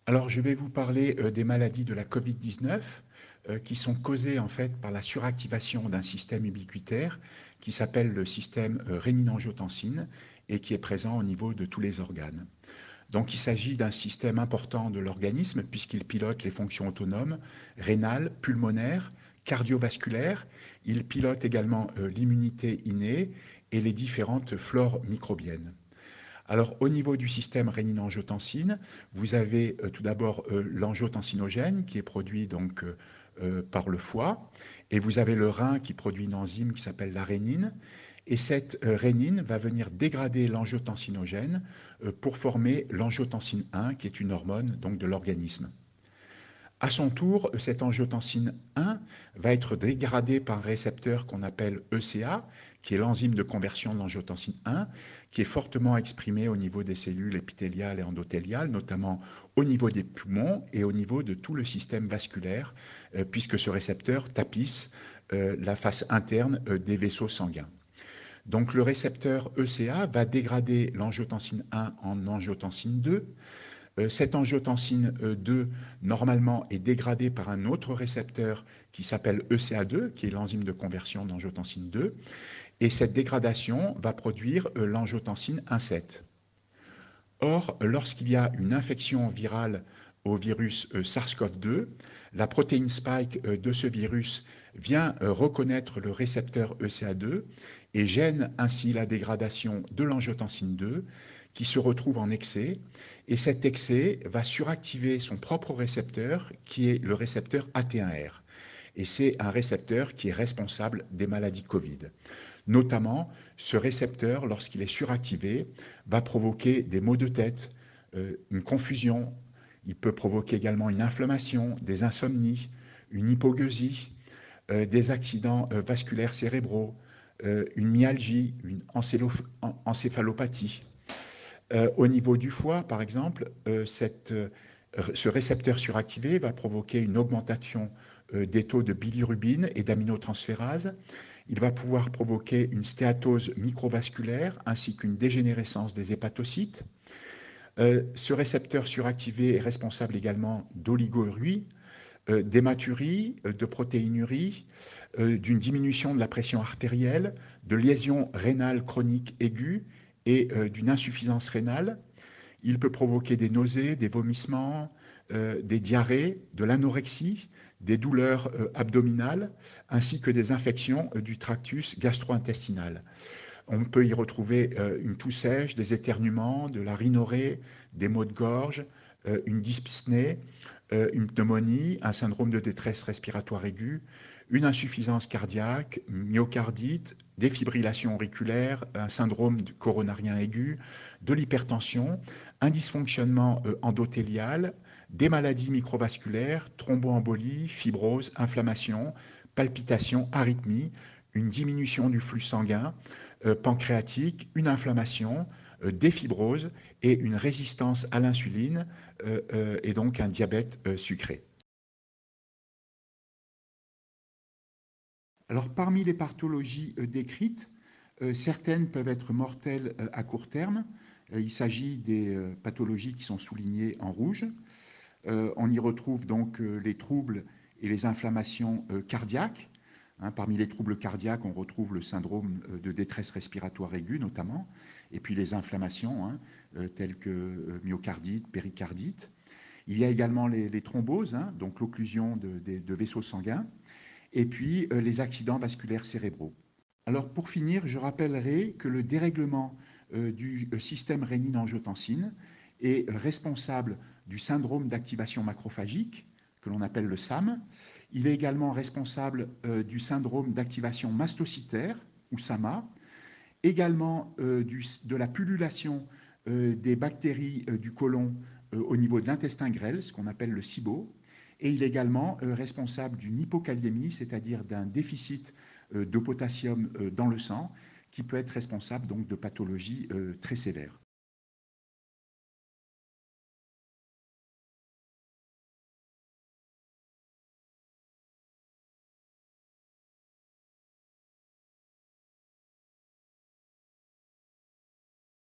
Alors, je vais vous parler des maladies de la Covid-19 qui sont causées en fait par la suractivation d'un système ubiquitaire qui s'appelle le système rénine-angiotensine et qui est présent au niveau de tous les organes. Donc, il s'agit d'un système important de l'organisme puisqu'il pilote les fonctions autonomes rénales, pulmonaires, cardiovasculaires. Il pilote également l'immunité innée et les différentes flores microbiennes. Alors, au niveau du système rénine-angiotensine, vous avez tout d'abord l'angiotensinogène qui est produit donc par le foie, et vous avez le rein qui produit une enzyme qui s'appelle la rénine, et cette rénine va venir dégrader l'angiotensinogène pour former l'angiotensine 1, qui est une hormone donc de l'organisme. À son tour, cette angiotensine 1 va être dégradée par un récepteur qu'on appelle ECA, qui est l'enzyme de conversion de l'angiotensine 1, qui est fortement exprimé au niveau des cellules épithéliales et endothéliales, notamment au niveau des poumons et au niveau de tout le système vasculaire, puisque ce récepteur tapisse la face interne des vaisseaux sanguins. Donc le récepteur ECA va dégrader l'angiotensine 1 en angiotensine 2. Cette angiotensine 2, normalement, est dégradée par un autre récepteur qui s'appelle ECA2, qui est l'enzyme de conversion d'angiotensine 2, et cette dégradation va produire l'angiotensine 1,7. Or, lorsqu'il y a une infection virale au virus SARS-CoV-2, la protéine spike de ce virus vient reconnaître le récepteur ECA2 et gêne ainsi la dégradation de l'angiotensine 2 qui se retrouve en excès. Et cet excès va suractiver son propre récepteur qui est le récepteur AT1R. Et c'est un récepteur qui est responsable des maladies Covid. Notamment, ce récepteur, lorsqu'il est suractivé, va provoquer des maux de tête, une confusion. Il peut provoquer également une inflammation, des insomnies, une hypogueusie, des accidents vasculaires cérébraux, une myalgie, une encéphalopathie. Au niveau du foie, par exemple, ce récepteur suractivé va provoquer une augmentation des taux de bilirubine et d'aminotransférase. Il va pouvoir provoquer une stéatose microvasculaire ainsi qu'une dégénérescence des hépatocytes. Ce récepteur suractivé est responsable également d'oligurie, d'hématurie, de protéinurie, d'une diminution de la pression artérielle, de lésions rénales chroniques aiguës et d'une insuffisance rénale. Il peut provoquer des nausées, des vomissements, des diarrhées, de l'anorexie, des douleurs abdominales, ainsi que des infections du tractus gastro-intestinal. On peut y retrouver une toux sèche, des éternuements, de la rhinorrhée, des maux de gorge, une dyspnée, une pneumonie, un syndrome de détresse respiratoire aiguë, une insuffisance cardiaque, myocardite, des fibrillations auriculaires, un syndrome coronarien aigu, de l'hypertension, un dysfonctionnement endothélial, des maladies microvasculaires, thromboembolie, fibrose, inflammation, palpitations, arythmie, une diminution du flux sanguin, pancréatique, une inflammation, des fibroses et une résistance à l'insuline et donc un diabète sucré. Alors parmi les pathologies décrites, certaines peuvent être mortelles à court terme. Il s'agit des pathologies qui sont soulignées en rouge. On y retrouve donc les troubles et les inflammations cardiaques. Parmi les troubles cardiaques, on retrouve le syndrome de détresse respiratoire aiguë notamment, et puis les inflammations telles que myocardite, péricardite. Il y a également les thromboses, donc l'occlusion de vaisseaux sanguins, et puis les accidents vasculaires cérébraux. Alors pour finir, je rappellerai que le dérèglement du système rénine-angiotensine est responsable du syndrome d'activation macrophagique, que l'on appelle le SAM. Il est également responsable du syndrome d'activation mastocytaire, ou SAMA, également de la pullulation des bactéries du côlon au niveau de l'intestin grêle, ce qu'on appelle le SIBO, et il est également responsable d'une hypokaliémie, c'est-à-dire d'un déficit de potassium dans le sang, qui peut être responsable donc de pathologies très sévères.